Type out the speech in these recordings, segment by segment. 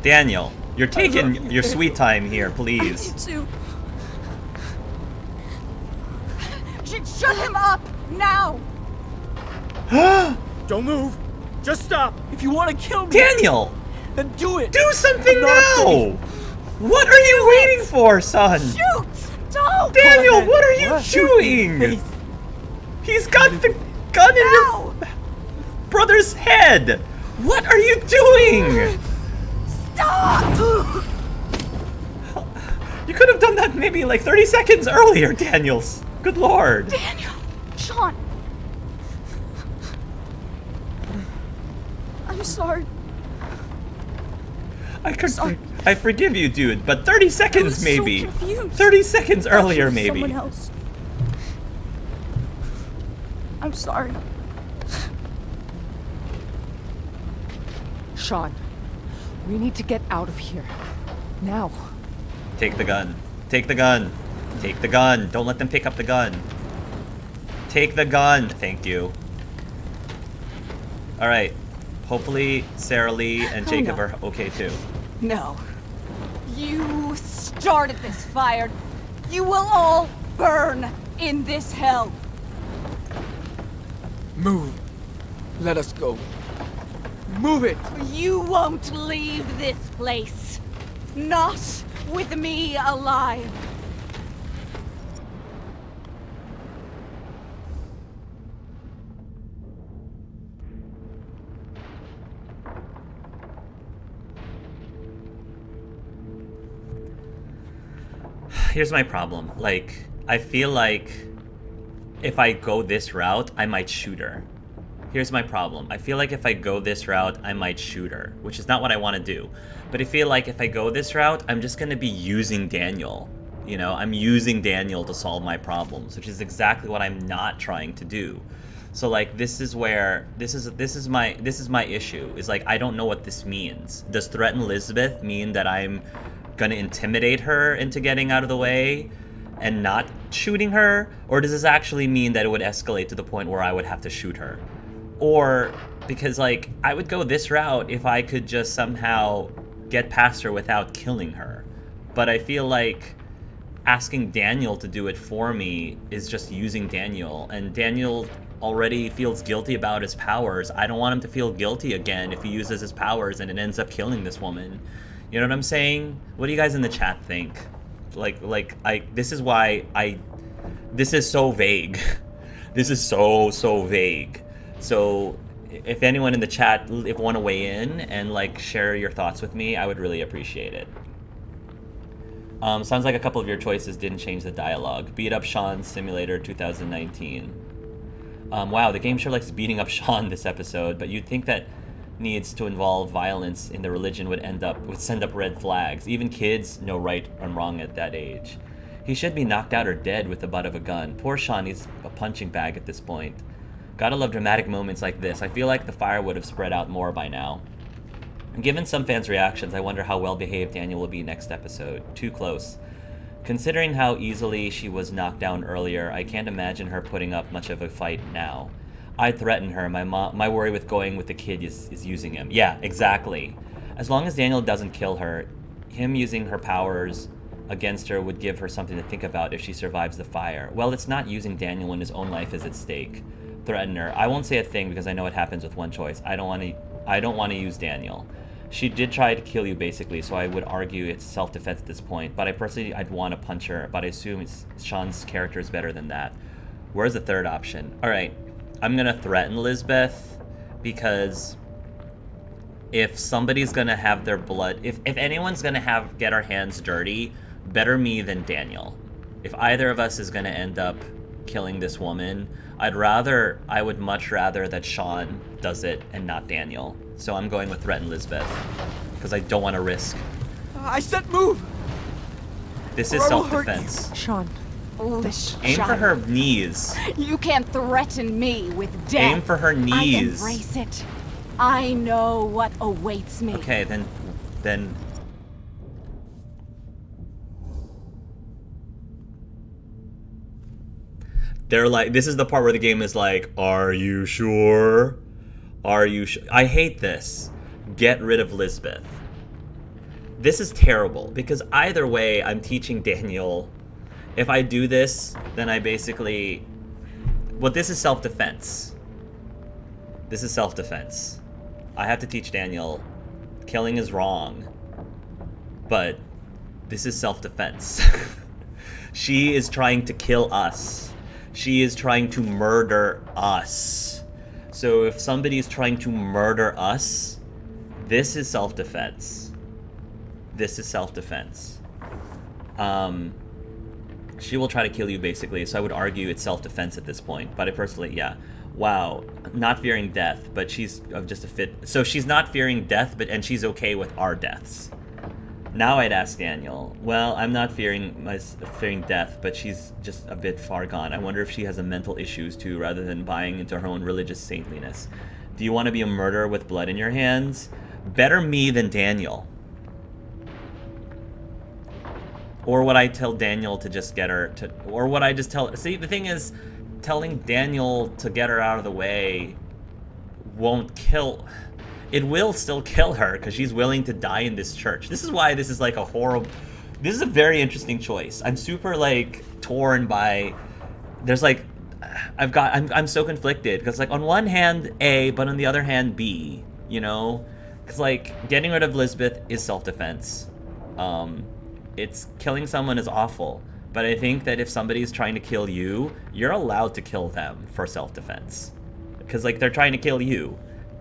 Daniel, you're taking your sweet time here, please. I need to. Shut him up now. Don't move. Just stop. If you want to kill me, Daniel, then do it. do something I'm not now. afraid. What are you waiting for, son? Shoot! Don't! Daniel, Go what are ahead. you Shoot doing? me, face. He's got the gun in your No! brother's head. What are you doing? Stop! You could have done that maybe like 30 seconds earlier, Daniels. Good lord. Daniel! Sean! I'm sorry. Sorry. I forgive you, dude, but 30 I seconds was maybe. so confused. 30 seconds I thought you earlier were maybe. Someone else. I'm sorry. Sean, we need to get out of here. Now. Take the gun. Take the gun. Take the gun. Don't let them pick up the gun. Take the gun. Thank you. Alright. Hopefully Sarah Lee and Jacob are okay too. No. You started this fire. You will all burn in this hell. Move. Let us go. Move it. You won't leave this place. Not with me alive. Here's my problem. Like, I feel like if I go this route, I might shoot her. Here's my problem. I feel like if I go this route, I might shoot her, which is not what I want to do. But I feel like if I go this route, I'm just going to be using Daniel. You know, I'm using Daniel to solve my problems, which is exactly what I'm not trying to do. So like this is where this is my issue. Is like I don't know what this means. Does threaten Elizabeth mean that I'm gonna intimidate her into getting out of the way and not shooting her? Or does this actually mean that it would escalate to the point where I would have to shoot her? Or because like I would go this route if I could just somehow get past her without killing her. But I feel like asking Daniel to do it for me is just using Daniel, and Daniel already feels guilty about his powers. I don't want him to feel guilty again if he uses his powers and it ends up killing this woman. You know what I'm saying? What do you guys in the chat think? This is why this is so vague. This is so vague. So if anyone in the chat if want to weigh in and like share your thoughts with me, I would really appreciate it. Sounds like a couple of your choices didn't change the dialogue. Beat up Sean Simulator 2019. Wow, the game sure likes beating up Sean this episode, but you'd think that needs to involve violence in the religion would send up red flags. Even kids know right and wrong at that age. He should be knocked out or dead with the butt of a gun. Poor Sean needs a punching bag at this point. Gotta love dramatic moments like this. I feel like the fire would have spread out more by now. And given some fans' reactions, I wonder how well behaved Daniel will be next episode. Too close. Considering how easily she was knocked down earlier, I can't imagine her putting up much of a fight now. I'd threaten her. My worry with going with the kid is using him. Yeah, exactly. As long as Daniel doesn't kill her, him using her powers against her would give her something to think about if she survives the fire. Well, it's not using Daniel when his own life is at stake. Threaten her. I won't say a thing because I know it happens with one choice. I don't want to use Daniel. She did try to kill you, basically, so I would argue it's self-defense at this point. But I'd want to punch her, but I assume Sean's character is better than that. Where's the third option? Alright, I'm going to threaten Lisbeth, because if somebody's going to have their blood... If anyone's going to get our hands dirty, better me than Daniel. If either of us is going to end up killing this woman, I would much rather that Sean does it and not Daniel. So I'm going with threaten Lisbeth, because I don't want to risk. I said move. This is Or I will hurt self-defense. Sean, this. Aim for her knees. You can't threaten me with death. Aim for her I knees. embrace it. I know what awaits me. Okay, then. They're like, this is the part where the game is like, are you sure? Are you sure? I hate this. Get rid of Lisbeth. This is terrible, because either way, I'm teaching Daniel. If I do this, then I basically... Well, this is self-defense. This is self-defense. I have to teach Daniel killing is wrong, but this is self-defense. She is trying to kill us. She is trying to murder us. So if somebody is trying to murder us, this is self-defense. This is self-defense. She will try to kill you, basically, so I would argue it's self-defense at this point. But I personally, yeah. Wow. Not fearing death, but she's just a fit... So she's not fearing death, and she's okay with our deaths. Now I'd ask Daniel, well, I'm not fearing death, but she's just a bit far gone. I wonder if she has a mental issues too, rather than buying into her own religious saintliness. Do you want to be a murderer with blood in your hands? Better me than Daniel. Or would I tell Daniel to just get her to... Or would I just tell... See, the thing is, telling Daniel to get her out of the way won't kill... It will still kill her, because she's willing to die in this church. This is why this is like a horrible... This is a very interesting choice. I'm super, like, torn by... There's, like... I'm so conflicted, because, like, on one hand, A, but on the other hand, B, you know? Because, like, getting rid of Elizabeth is self-defense. It's... Killing someone is awful. But I think that if somebody is trying to kill you, you're allowed to kill them for self-defense. Because, like, they're trying to kill you.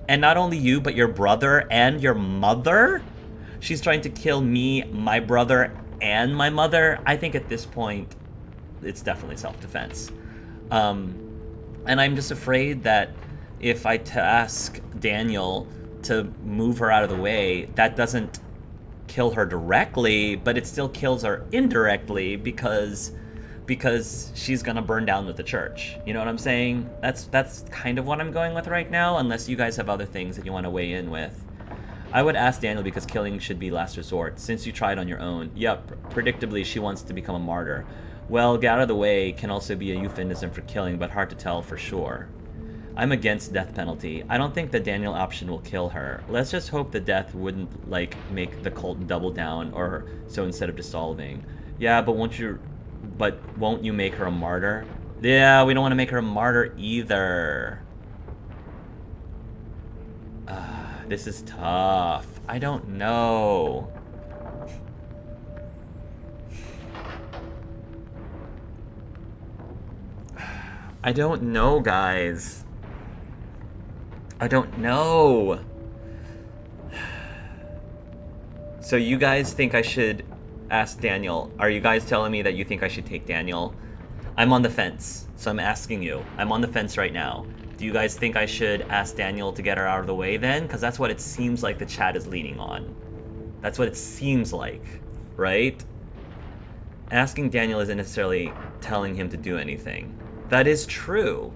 And not only you, but your brother and your mother? She's trying to kill me, my brother, and my mother. I think at this point, it's definitely self-defense. And I'm just afraid that if I ask Daniel to move her out of the way, that doesn't kill her directly, but it still kills her indirectly because she's gonna burn down with the church. You know what I'm saying? That's kind of what I'm going with right now, unless you guys have other things that you want to weigh in with. I would ask Daniel because killing should be last resort, since you tried on your own. Yep, predictably she wants to become a martyr. Well, get out of the way can also be a euphemism for killing, but hard to tell for sure. I'm against death penalty. I don't think the Daniel option will kill her. Let's just hope the death wouldn't, like, make the cult double down, or so instead of dissolving. Yeah, but won't you make her a martyr? Yeah, we don't want to make her a martyr either. This is tough. I don't know. I don't know, guys. I don't know. So you guys think I should ask Daniel? Are you guys telling me that you think I should take Daniel? I'm on the fence, so I'm asking you. I'm on the fence right now. Do you guys think I should ask Daniel to get her out of the way then? Because that's what it seems like the chat is leaning on. That's what it seems like, right? Asking Daniel isn't necessarily telling him to do anything. That is true.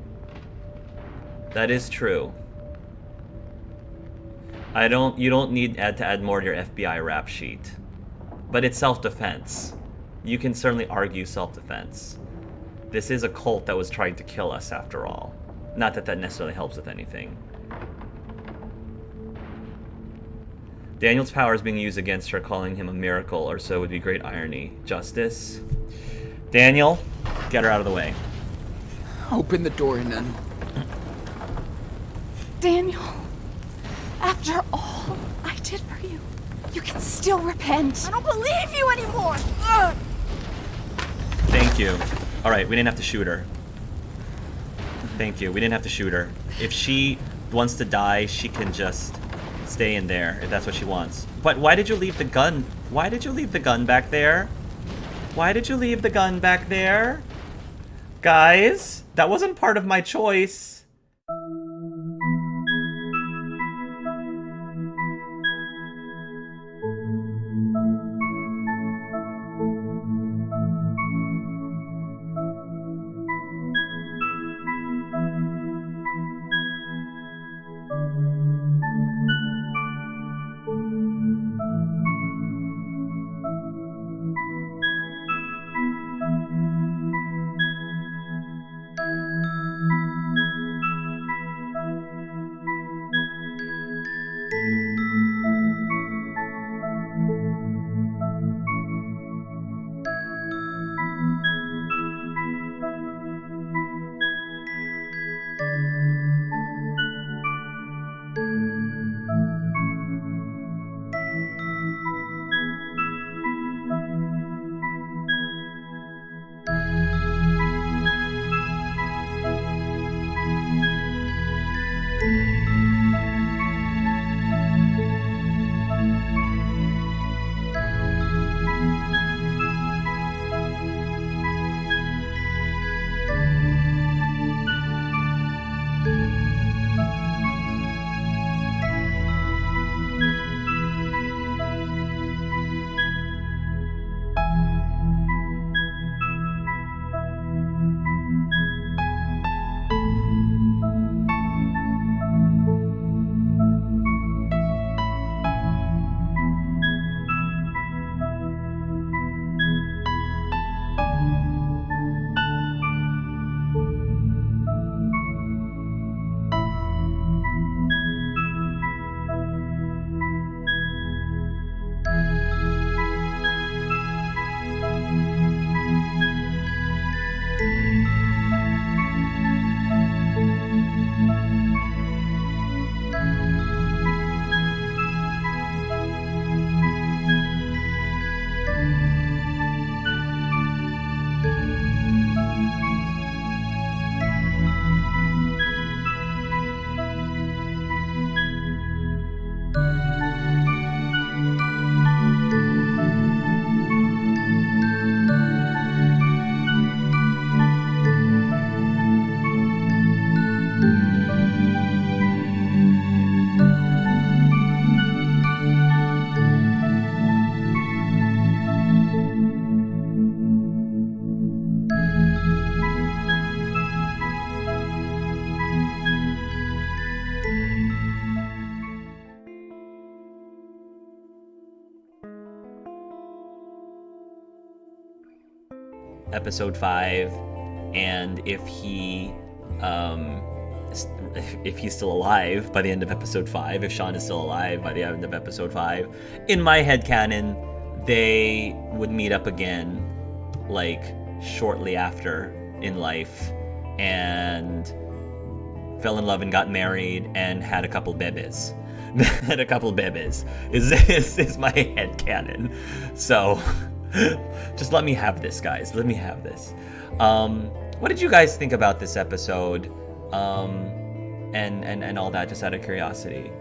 That is true. You don't need to add more to your FBI rap sheet. But it's self-defense. You can certainly argue self-defense. This is a cult that was trying to kill us, after all. Not that that necessarily helps with anything. Daniel's power is being used against her, calling him a miracle, or so would be great irony. Justice? Daniel, get her out of the way. Open the door, Nan. Daniel, after all I did for you, you can still repent. I don't believe you anymore. Ugh. Thank you. Alright, we didn't have to shoot her. Thank you, we didn't have to shoot her. If she wants to die, she can just stay in there, if that's what she wants. But why did you leave the gun? Why did you leave the gun back there? Why did you leave the gun back there? Guys, that wasn't part of my choice. episode 5, and if he's still alive by the end of episode 5, if Sean is still alive by the end of episode 5, in my headcanon, they would meet up again, like, shortly after in life, and fell in love and got married and had a couple bebes. Had a couple bebes is my headcanon. So just let me have this, guys. Let me have this. What did you guys think about this episode? And all that, just out of curiosity.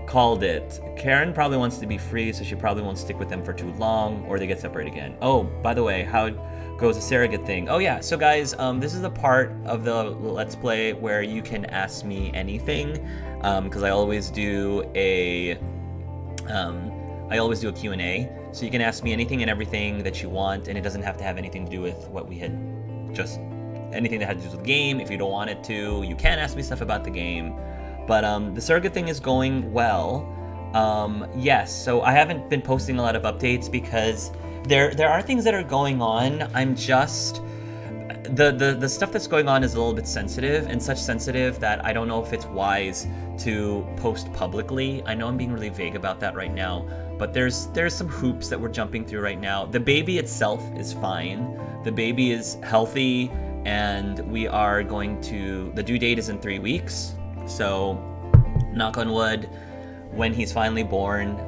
Called it. Karen probably wants to be free, so she probably won't stick with them for too long, or they get separated again. Oh, by the way, how goes the surrogate thing? Oh yeah, so guys, this is the part of the Let's Play where you can ask me anything, because I always do a Q&A, so you can ask me anything and everything that you want, and it doesn't have to have anything to do with what we had just, anything that had to do with the game. If you don't want it to, you can ask me stuff about the game. But the surrogate thing is going well. Yes, so I haven't been posting a lot of updates because there are things that are going on. I'm just, the stuff that's going on is a little bit sensitive, and such sensitive that I don't know if it's wise to post publicly. I know I'm being really vague about that right now, but there's some hoops that we're jumping through right now. The baby itself is fine. The baby is healthy, and we are going to, the due date is in 3 weeks. So, knock on wood, when he's finally born,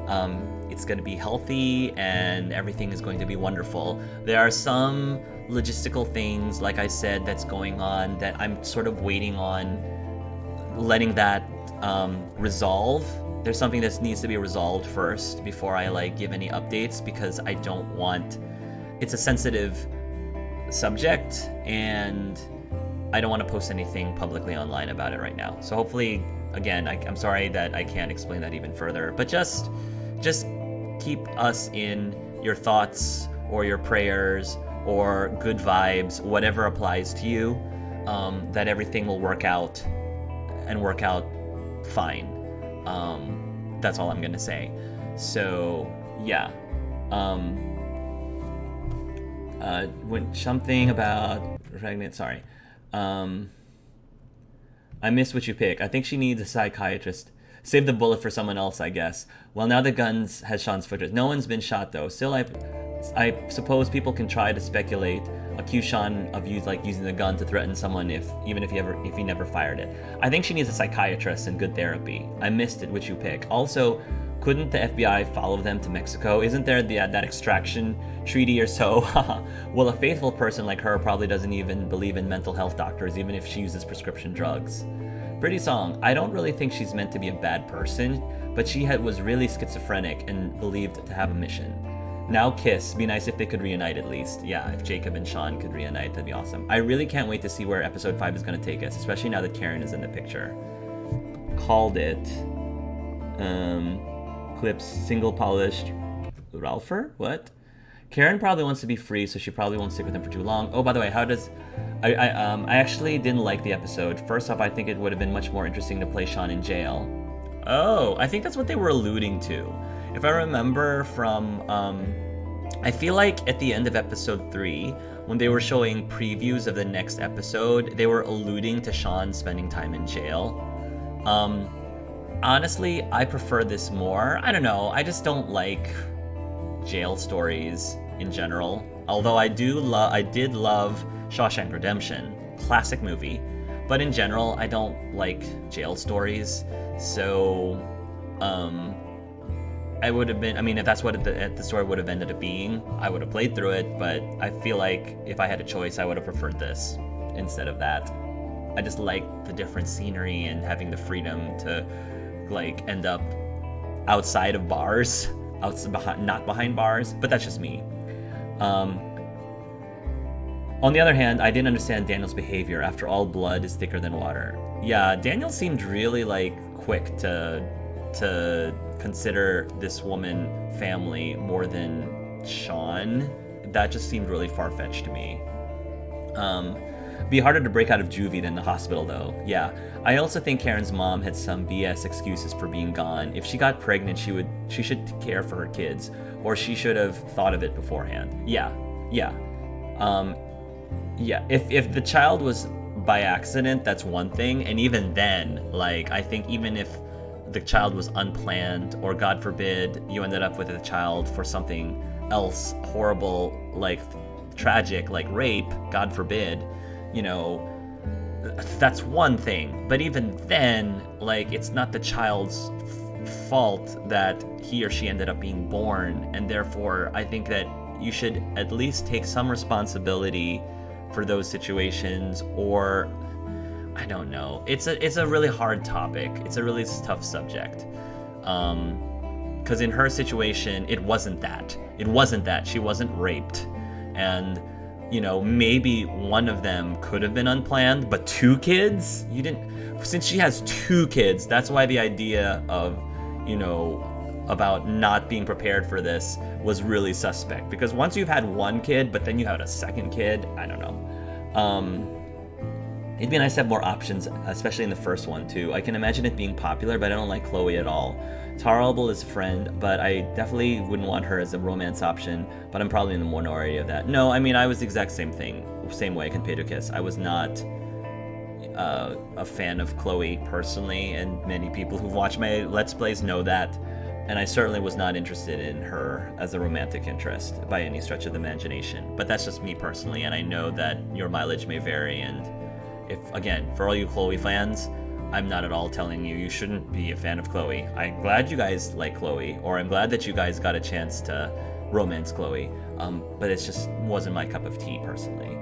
it's going to be healthy and everything is going to be wonderful. There are some logistical things, like I said, that's going on that I'm sort of waiting on letting that resolve. There's something that needs to be resolved first before I give any updates, because I don't want, it's a sensitive subject and I don't want to post anything publicly online about it right now. So hopefully, again, I'm sorry that I can't explain that even further, but just keep us in your thoughts or your prayers or good vibes, whatever applies to you, that everything will work out and work out fine. That's all I'm gonna say. So yeah, when something about pregnant, sorry. I missed what you pick. I think she needs a psychiatrist. Save the bullet for someone else, I guess. Well, now the guns has Sean's footage. No one's been shot though. Still, I suppose people can try to speculate, accuse Sean of using the gun to threaten someone even if he never fired it. I think she needs a psychiatrist and good therapy. I missed it, which you pick. Also, couldn't the FBI follow them to Mexico? Isn't there that extraction treaty or so? Well, a faithful person like her probably doesn't even believe in mental health doctors, even if she uses prescription drugs. Pretty song. I don't really think she's meant to be a bad person, but she was really schizophrenic and believed to have a mission. Now kiss. Be nice if they could reunite at least. Yeah, if Jacob and Sean could reunite, that'd be awesome. I really can't wait to see where episode 5 is going to take us, especially now that Karen is in the picture. Called it. Clips single polished Ralpher? What? Karen probably wants to be free, so she probably won't stick with him for too long. Oh, by the way, how does... I actually didn't like the episode. First off, I think it would have been much more interesting to play Sean in jail. Oh, I think that's what they were alluding to. If I remember from... I feel like at the end of episode 3, when they were showing previews of the next episode, they were alluding to Sean spending time in jail. Honestly, I prefer this more. I don't know, I just don't like jail stories in general. Although I did love Shawshank Redemption, classic movie. But in general, I don't like jail stories. So, I would have been, if that's what the story would have ended up being, I would have played through it, but I feel like if I had a choice, I would have preferred this instead of that. I just like the different scenery and having the freedom to end up outside of bars, not behind bars, but that's just me. On the other hand, I didn't understand Daniel's behavior. After all, blood is thicker than water. Yeah, Daniel seemed really quick to consider this woman family more than Sean. That just seemed really far-fetched to me. Be harder to break out of juvie than the hospital though. Yeah, I also think Karen's mom had some BS excuses for being gone. If she got pregnant, she should care for her kids, or she should have thought of it beforehand. Yeah, Yeah. Yeah, if the child was by accident, that's one thing, and even then, like, I think even if the child was unplanned, or God forbid you ended up with a child for something else horrible, like tragic, like rape, God forbid, you know, that's one thing. But even then, like, it's not the child's fault that he or she ended up being born, and therefore I think that you should at least take some responsibility for those situations. Or I don't know, it's a really hard topic, it's a really tough subject, because in her situation it wasn't that she wasn't raped, and you know, maybe one of them could have been unplanned, but 2 kids, you didn't, since she has 2 kids, that's why the idea of, you know, about not being prepared for this was really suspect, because once you've had 1 kid but then you had a second kid, I don't know. It'd be nice to have more options, especially in the first one too. I can imagine it being popular, but I don't like Chloe at all. Tolerable as a friend, but I definitely wouldn't want her as a romance option, but I'm probably in the minority of that. No, I mean, I was the exact same way compared to Kiss. I was not a fan of Chloe personally, and many people who've watched my Let's Plays know that. And I certainly was not interested in her as a romantic interest by any stretch of the imagination. But that's just me personally, and I know that your mileage may vary. And if, again, for all you Chloe fans, I'm not at all telling you shouldn't be a fan of Chloe. I'm glad you guys like Chloe, or I'm glad that you guys got a chance to romance Chloe. But it just wasn't my cup of tea personally.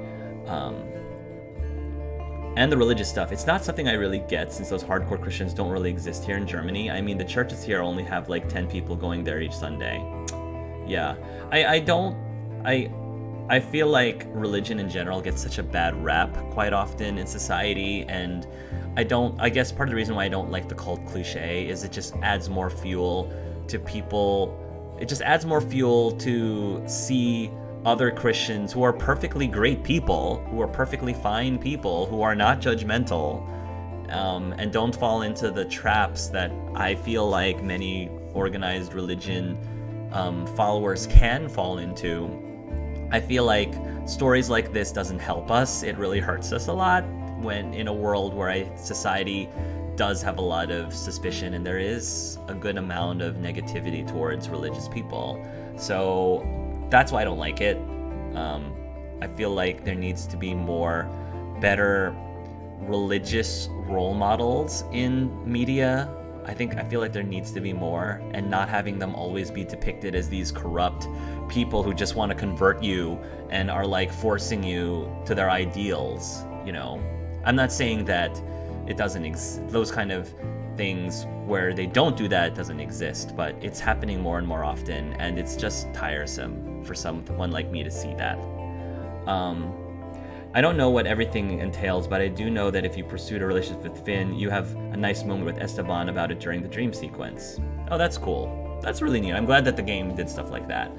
And the religious stuff, it's not something I really get, since those hardcore Christians don't really exist here in Germany. I mean, the churches here only have like 10 people going there each Sunday. Yeah, I feel like religion in general gets such a bad rap quite often in society, and I guess part of the reason why I don't like the cult cliche is it just adds more fuel to people. It just adds more fuel to see other Christians who are perfectly great people, who are perfectly fine people, who are not judgmental, and don't fall into the traps that I feel like many organized religion followers can fall into. I feel like stories like this doesn't help us. It really hurts us a lot when in a world where society does have a lot of suspicion, and there is a good amount of negativity towards religious people. So that's why I don't like it. I feel like there needs to be better religious role models in media. I feel like there needs to be more, and not having them always be depicted as these corrupt people who just want to convert you and are like forcing you to their ideals, you know. I'm not saying that it doesn't exist, those kind of things where they don't do that doesn't exist, but it's happening more and more often, and it's just tiresome for someone like me to see that. I don't know what everything entails, but I do know that if you pursued a relationship with Finn, you have a nice moment with Esteban about it during the dream sequence. Oh, that's cool. That's really neat. I'm glad that the game did stuff like that.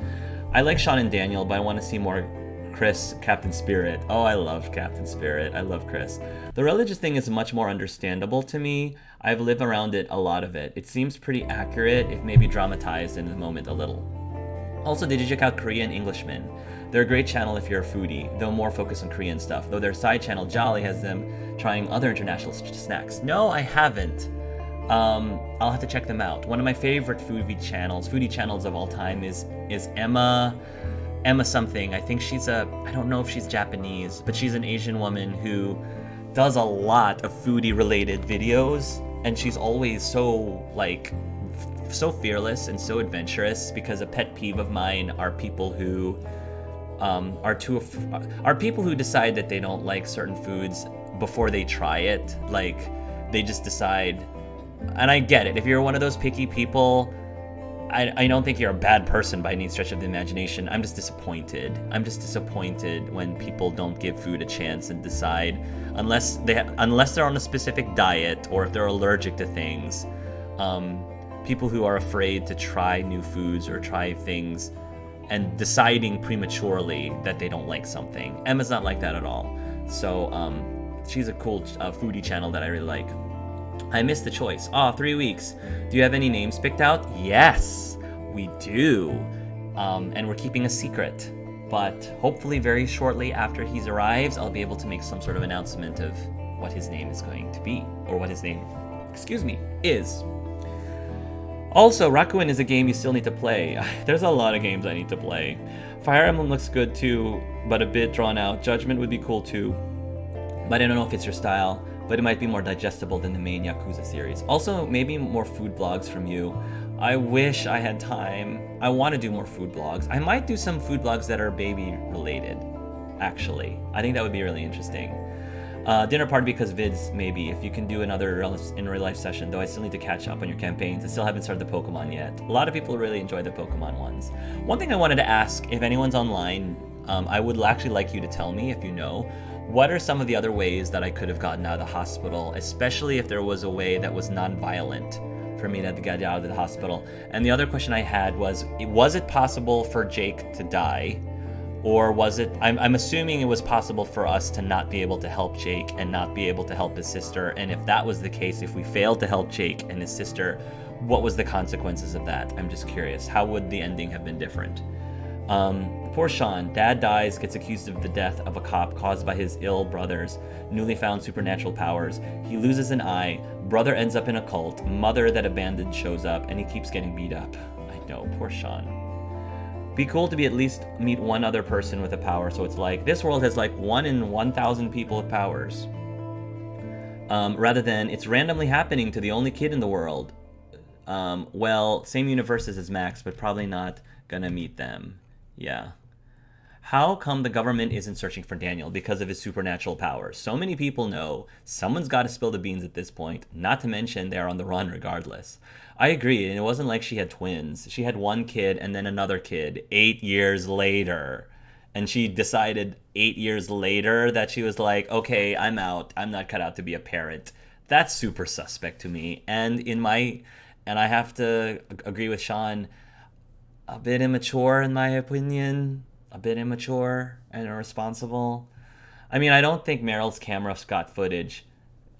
I like Sean and Daniel, but I want to see more Chris, Captain Spirit. Oh, I love Captain Spirit. I love Chris. The religious thing is much more understandable to me. I've lived around it, a lot of it. It seems pretty accurate, if maybe dramatized in the moment a little. Also, did you check out Korean Englishmen? They're a great channel if you're a foodie, though more focused on Korean stuff, though their side channel Jolly has them trying other international snacks. No, I haven't. I'll have to check them out. One of my favorite foodie channels of all time is Emma something. I think I don't know if she's Japanese, but she's an Asian woman who does a lot of foodie related videos, and she's always so fearless and so adventurous, because a pet peeve of mine are people who are people who decide that they don't like certain foods before they try it. Like, they just decide, and I get it. If you're one of those picky people, I don't think you're a bad person by any stretch of the imagination. I'm just disappointed. I'm just disappointed when people don't give food a chance and decide, unless they're on a specific diet or if they're allergic to things. People who are afraid to try new foods or try things and deciding prematurely that they don't like something. Emma's not like that at all. So she's a cool foodie channel that I really like. I missed the choice. 3 weeks. Do you have any names picked out? Yes, we do. And we're keeping a secret. But hopefully very shortly after he arrives, I'll be able to make some sort of announcement of what his name is going to be, or what his name, is. Also, Rakuen is a game you still need to play. There's a lot of games I need to play. Fire Emblem looks good too, but a bit drawn out. Judgment would be cool too, but I don't know if it's your style, but it might be more digestible than the main Yakuza series. Also, maybe more food blogs from you. I wish I had time. I want to do more food blogs. I might do some food blogs that are baby related, actually. I think that would be really interesting. Dinner party because vids, maybe. If you can do another in real life session, though I still need to catch up on your campaigns. I still haven't started the Pokemon yet. A lot of people really enjoy the Pokemon ones. One thing I wanted to ask, if anyone's online, I would actually like you to tell me, if you know, what are some of the other ways that I could have gotten out of the hospital, especially if there was a way that was non-violent for me to get out of the hospital. And the other question I had was it possible for Jake to die? Or was it, I'm assuming it was possible for us to not be able to help Jake and not be able to help his sister. And if that was the case, if we failed to help Jake and his sister, what was the consequences of that? I'm just curious. How would the ending have been different? Poor Sean. Dad dies, gets accused of the death of a cop caused by his ill brother's newly found supernatural powers. He loses an eye. Brother ends up in a cult. Mother that abandoned shows up, and he keeps getting beat up. I know, poor Sean. Be cool to be at least meet one other person with a power, so it's like, this world has like 1 in 1,000 people with powers. Rather than, it's randomly happening to the only kid in the world. Well, same universes as Max, but probably not gonna meet them. Yeah. How come the government isn't searching for Daniel? Because of his supernatural powers. So many people know. Someone's got to spill the beans at this point. Not to mention they're on the run regardless. I agree, and it wasn't like she had twins. She had one kid and then another kid 8 years later. And she decided 8 years later that she was like, okay, I'm out. I'm not cut out to be a parent. That's super suspect to me. And I have to agree with Sean, a bit immature in my opinion. A bit immature and irresponsible. I mean, I don't think Meryl's cameras got footage,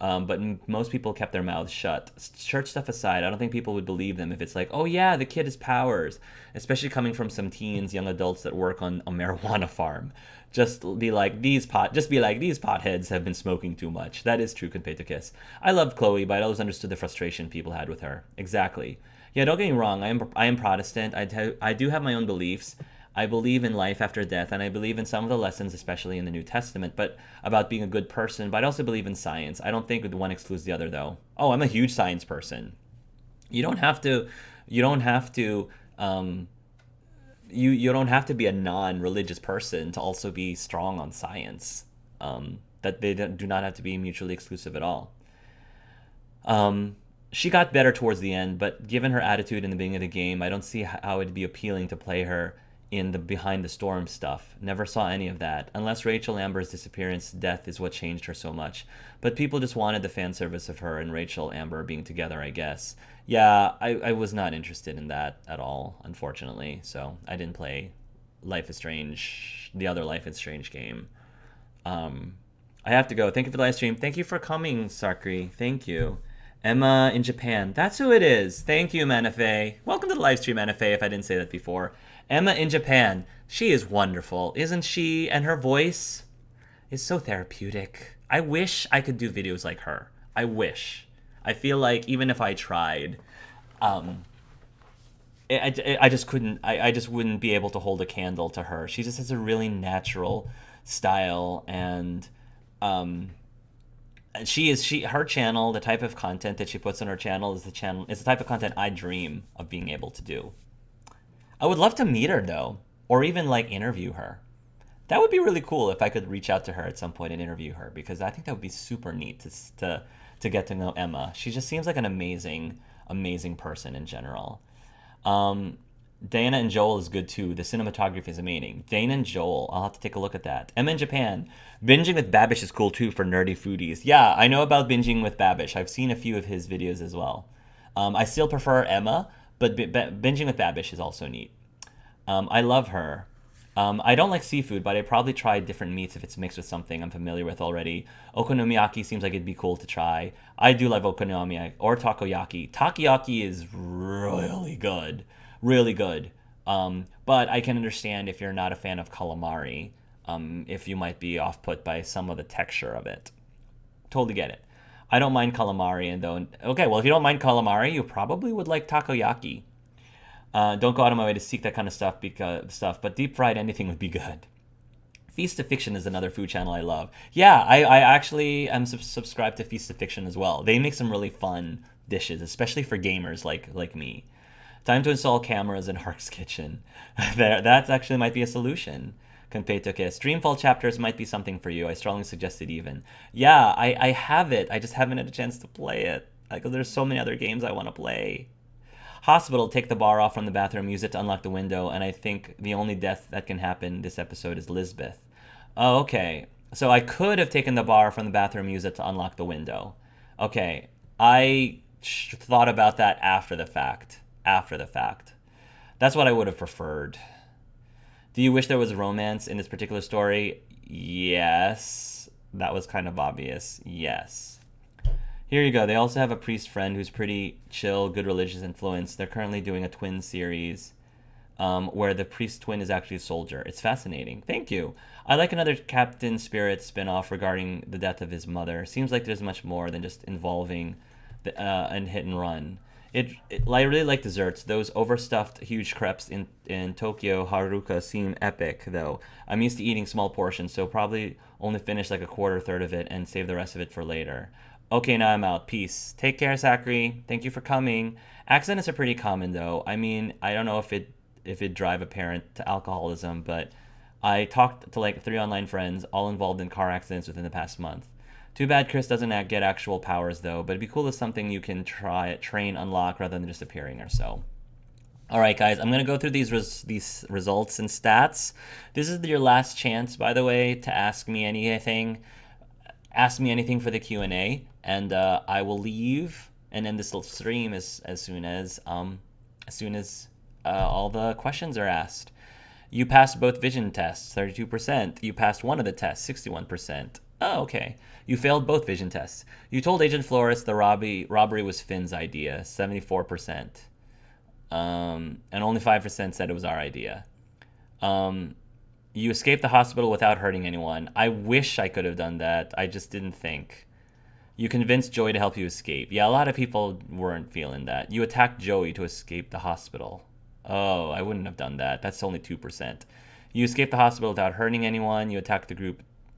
but most people kept their mouths shut. Church stuff aside, I don't think people would believe them if it's like, oh yeah, the kid has powers, especially coming from some teens, young adults that work on a marijuana farm. Just be like, these potheads have been smoking too much. That is true, Kunpei to Kiss. I loved Chloe, but I always understood the frustration people had with her. Exactly. Yeah, don't get me wrong, I am Protestant. I do have my own beliefs. I believe in life after death, and I believe in some of the lessons, especially in the New Testament, but about being a good person. But I also believe in science. I don't think the one excludes the other, though. Oh, I'm a huge science person. You don't have to be a non-religious person to also be strong on science. That they do not have to be mutually exclusive at all. She got better towards the end, but given her attitude in the beginning of the game, I don't see how it'd be appealing to play her in the Behind the Storm stuff. Never saw any of that. Unless Rachel Amber's death is what changed her so much. But people just wanted the fan service of her and Rachel Amber being together, I guess. Yeah, I was not interested in that at all, unfortunately. So I didn't play Life is Strange, the other Life is Strange game. I have to go. Thank you for the live stream. Thank you for coming, Sakri. Thank you. Emma in Japan. That's who it is. Thank you, Manafe. Welcome to the live stream, Manafe, if I didn't say that before. Emma in Japan. She is wonderful, isn't she? And her voice is so therapeutic. I wish I could do videos like her. I wish. I feel like even if I tried, I just couldn't. I just wouldn't be able to hold a candle to her. She just has a really natural style, and her channel, the type of content that she puts on her channel is the type of content I dream of being able to do. I would love to meet her though, or even like interview her. That would be really cool if I could reach out to her at some point and interview her, because I think that would be super neat to get to know Emma. She just seems like an amazing person in general. Dana and Joel is good too. The cinematography is amazing. Dana and Joel, I'll have to take a look at that. Emma in Japan. Binging with Babish is cool too for nerdy foodies. Yeah, I know about Binging with Babish. I've seen a few of his videos as well. I still prefer Emma, but Binging with Babish is also neat. I love her. I don't like seafood, but I probably try different meats if it's mixed with something I'm familiar with already. Okonomiyaki seems like it'd be cool to try. I do love okonomiyaki or takoyaki. Takoyaki is really good. Really good. But I can understand if you're not a fan of calamari, if you might be off put by some of the texture of it. Totally get it. I don't mind calamari, and though okay, well if you don't mind calamari, you probably would like takoyaki. Don't go out of my way to seek that kind of stuff, but deep fried anything would be good. Feast of Fiction is another food channel I love. Yeah, I actually am subscribed to Feast of Fiction as well. They make some really fun dishes, especially for gamers like me. Time to install cameras in Hark's kitchen. That actually might be a solution. Competoke. Dreamfall chapters might be something for you. I strongly suggest it even. Yeah, I have it. I just haven't had a chance to play it. Because there's so many other games I want to play. Hospital, take the bar off from the bathroom, use it to unlock the window, and I think the only death that can happen this episode is Lisbeth. Oh, okay. So I could have taken the bar from the bathroom, use it to unlock the window. Okay. I thought about that after the fact. That's what I would have preferred. Do you wish there was romance in this particular story? Yes. That was kind of obvious. Yes. Here you go. They also have a priest friend who's pretty chill, good religious influence. They're currently doing a twin series where the priest twin is actually a soldier. It's fascinating. Thank you. I like another Captain Spirit spinoff regarding the death of his mother. Seems like there's much more than just involving and hit and run. I really like desserts. Those overstuffed huge crepes in Tokyo Haruka seem epic, though. I'm used to eating small portions, so probably only finish like a quarter, third of it, and save the rest of it for later. Okay, now I'm out. Peace. Take care, Zachary. Thank you for coming. Accidents are pretty common, though. I mean, I don't know if it drive a parent to alcoholism, but I talked to like 3 online friends, all involved in car accidents within the past month. Too bad Chris doesn't get actual powers, though, but it'd be cool if something you can train, unlock, rather than just appearing or so. All right, guys, I'm going to go through these results and stats. This is your last chance, by the way, to ask me anything. Ask me anything for the Q&A, and I will leave and end this stream as soon as all the questions are asked. You passed both vision tests, 32%. You passed one of the tests, 61%. Oh, okay. You failed both vision tests. You told Agent Flores the robbery was Finn's idea, 74%. And only 5% said it was our idea. You escaped the hospital without hurting anyone. I wish I could have done that. I just didn't think. You convinced Joey to help you escape. Yeah, a lot of people weren't feeling that. You attacked Joey to escape the hospital. Oh, I wouldn't have done that. That's only 2%. You escaped the hospital without hurting anyone. You attacked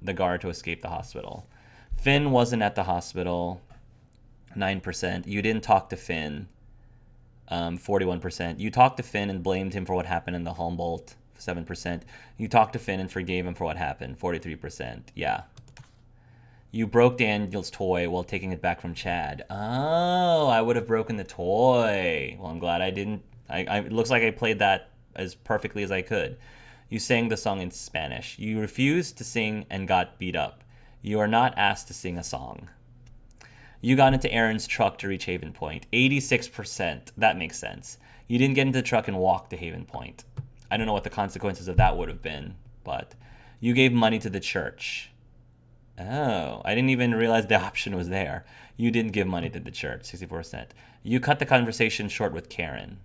the guard to escape the hospital. Finn wasn't at the hospital. 9%. You didn't talk to Finn. 41%. You talked to Finn and blamed him for what happened in the Humboldt. 7%. You talked to Finn and forgave him for what happened. 43%. Yeah. You broke Daniel's toy while taking it back from Chad. Oh, I would have broken the toy. Well, I'm glad I didn't. It looks like I played that as perfectly as I could. You sang the song in Spanish. You refused to sing and got beat up. You are not asked to sing a song. You got into Aaron's truck to reach Haven Point. 86%. That makes sense. You didn't get into the truck and walk to Haven Point. I don't know what the consequences of that would have been, but you gave money to the church. Oh, I didn't even realize the option was there. You didn't give money to the church, 64%. You cut the conversation short with Karen.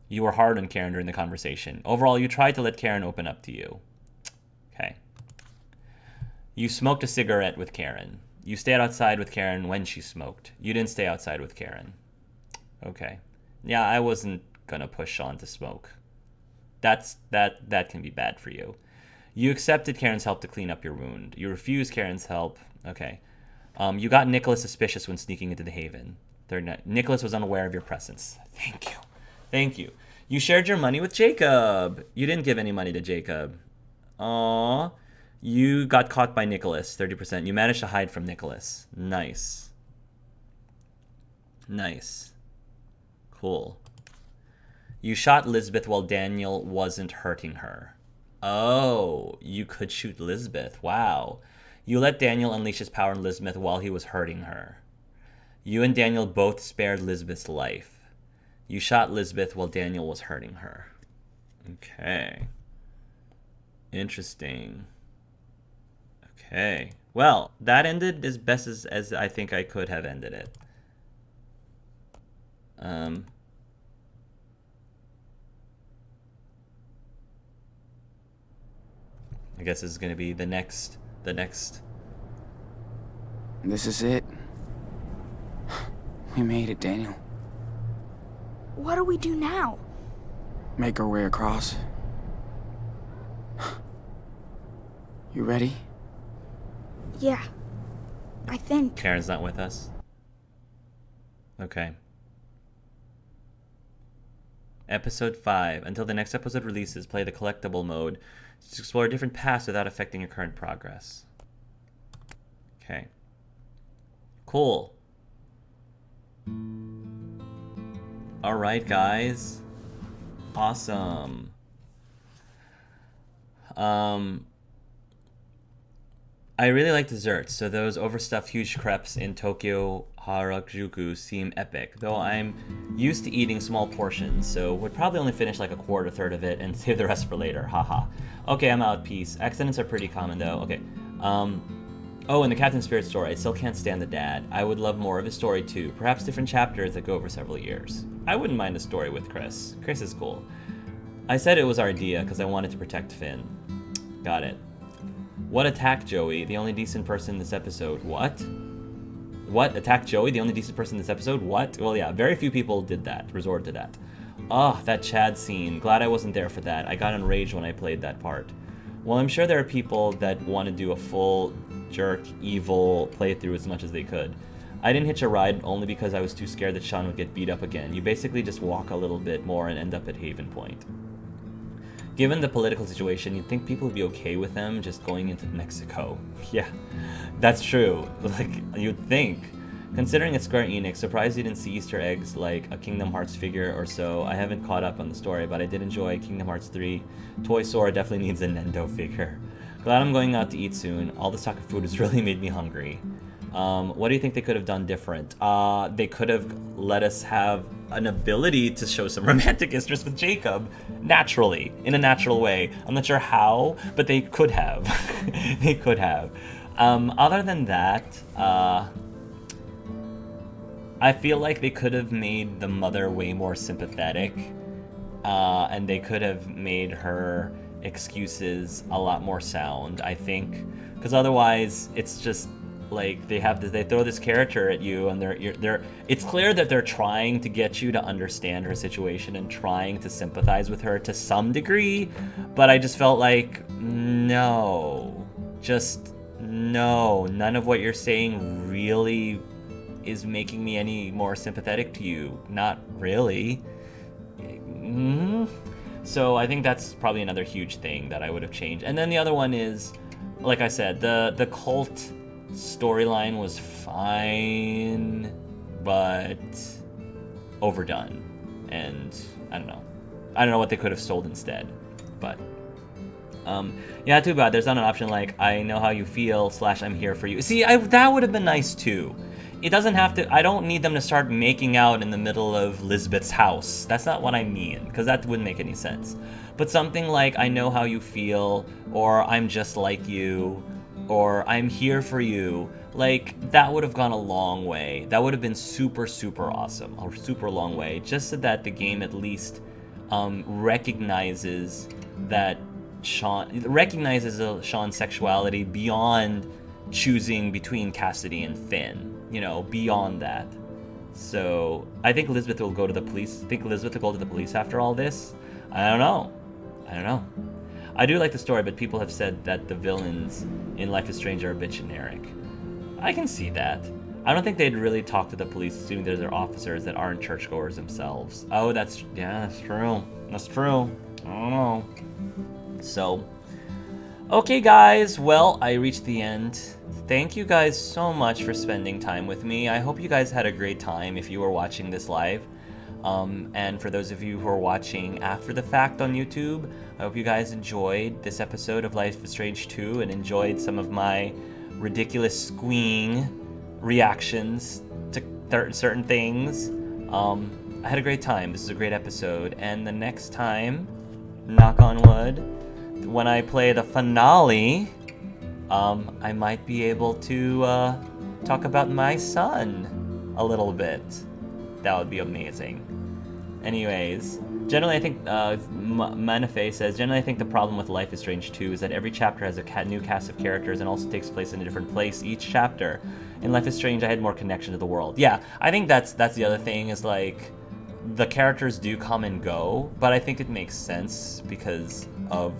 You were hard on Karen during the conversation. Overall, you tried to let Karen open up to you. Okay. You smoked a cigarette with Karen. You stayed outside with Karen when she smoked. You didn't stay outside with Karen. Okay. Yeah, I wasn't gonna push Sean to smoke. That can be bad for you. You accepted Karen's help to clean up your wound. You refused Karen's help. Okay. You got Nicholas suspicious when sneaking into the Haven. Nicholas was unaware of your presence. Thank you. You shared your money with Jacob. You didn't give any money to Jacob. Aww. You got caught by Nicholas, 30%. You managed to hide from Nicholas. Nice. Cool. You shot Lisbeth while Daniel wasn't hurting her. Oh, you could shoot Lisbeth. Wow. You let Daniel unleash his power on Lisbeth while he was hurting her. You and Daniel both spared Lisbeth's life. You shot Lisbeth while Daniel was hurting her. Okay. Interesting. Okay. Well, that ended as best as I think I could have ended it. guess this is gonna be the next. This is it. We made it, Daniel. What do we do now? Make our way across. You ready? Yeah. I think. Karen's not with us. Okay. Episode 5. Until the next episode releases, play the collectible mode to explore different paths without affecting your current progress. Okay. Cool. Alright, guys. Awesome. I really like desserts, so those overstuffed huge crepes in Tokyo Harajuku seem epic, though I'm used to eating small portions, so would probably only finish like a quarter, third of it and save the rest for later, haha. Okay, I'm out, peace. Accidents are pretty common though, okay. Oh, and the Captain Spirit story, I still can't stand the dad. I would love more of his story too, perhaps different chapters that go over several years. I wouldn't mind a story with Chris. Chris is cool. I said it was our idea because I wanted to protect Finn. Got it. What attacked Joey, the only decent person in this episode? What? What? Attacked Joey, the only decent person in this episode? What? Well, yeah, very few people did that, resorted to that. Ah, that Chad scene. Glad I wasn't there for that. I got enraged when I played that part. Well, I'm sure there are people that want to do a full jerk, evil playthrough as much as they could. I didn't hitch a ride only because I was too scared that Sean would get beat up again. You basically just walk a little bit more and end up at Haven Point. Given the political situation, you'd think people would be okay with them just going into Mexico. Yeah, that's true. Like, you'd think. Considering it's Square Enix, surprised you didn't see Easter eggs like a Kingdom Hearts figure or so. I haven't caught up on the story, but I did enjoy Kingdom Hearts 3. Toy Sora definitely needs a Nendo figure. Glad I'm going out to eat soon. All this talk of food has really made me hungry. What do you think they could have done different? They could have let us have an ability to show some romantic interest with Jacob, naturally, in a natural way. I'm not sure how, but they could have. They could have. Other than that, I feel like they could have made the mother way more sympathetic, and they could have made her excuses a lot more sound, I think, because otherwise it's just like they throw this character at you and they're it's clear that they're trying to get you to understand her situation and trying to sympathize with her to some degree, but I just felt like no, none of what you're saying really is making me any more sympathetic to you. Not really. So I think that's probably another huge thing that I would have changed. And then the other one is, like I said, the cult storyline was fine, but overdone. And I don't know what they could have sold instead. But yeah, too bad. There's not an option like I know how you feel / I'm here for you. See, that would have been nice too. It doesn't have to. I don't need them to start making out in the middle of Lisbeth's house. That's not what I mean, because that wouldn't make any sense. But something like I know how you feel, or I'm just like you, or I'm here for you, like that would have gone a long way. That would have been super, super awesome, a super long way, just so that the game at least recognizes Sean's sexuality beyond choosing between Cassidy and Finn. You know, beyond that. So I think Elizabeth will go to the police. Think Elizabeth will go to the police after all this? I don't know. I do like the story, but people have said that the villains in Life is Strange are a bit generic. I can see that. I don't think they'd really talk to the police, assuming they're officers that aren't churchgoers themselves. Oh, that's true. That's true. I don't know. So, okay, guys. Well, I reached the end. Thank you guys so much for spending time with me. I hope you guys had a great time if you were watching this live. And for those of you who are watching after the fact on YouTube, I hope you guys enjoyed this episode of Life is Strange 2 and enjoyed some of my ridiculous squeeing reactions to certain things. I had a great time. This is a great episode. And the next time, knock on wood, when I play the finale, I might be able to talk about my son a little bit. That would be amazing. Anyways, generally I think, Manafe says, generally I think the problem with Life is Strange 2 is that every chapter has a new cast of characters and also takes place in a different place each chapter. In Life is Strange, I had more connection to the world. Yeah, I think that's the other thing, is like, the characters do come and go, but I think it makes sense because of,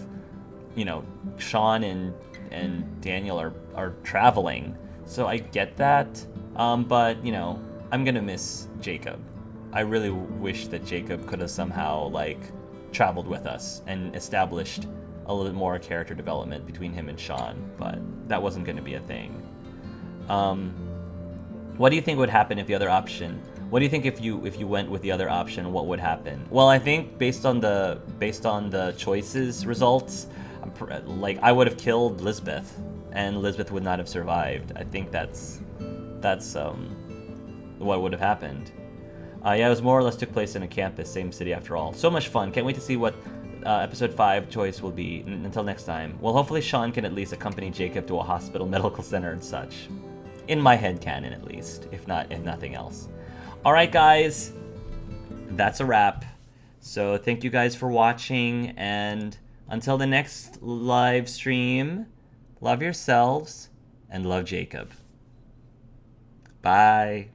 you know, Sean and Daniel are traveling, so I get that. But, you know, I'm gonna miss Jacob. I really wish that Jacob could have somehow, like, traveled with us and established a little bit more character development between him and Sean, but that wasn't gonna be a thing. What do you think would happen if the other option? What do you think if you went with the other option? What would happen? Well, I think based on the choices results, like, I would have killed Lisbeth, and Lisbeth would not have survived. I think that's what would have happened. Yeah, it was more or less took place in a campus, same city after all. So much fun. Can't wait to see what episode 5 choice will be. Until next time. Well, hopefully Sean can at least accompany Jacob to a hospital, medical center, and such. In my head canon, at least, if nothing else. Alright, guys. That's a wrap. So thank you guys for watching, and until the next live stream, love yourselves and love Jacob. Bye.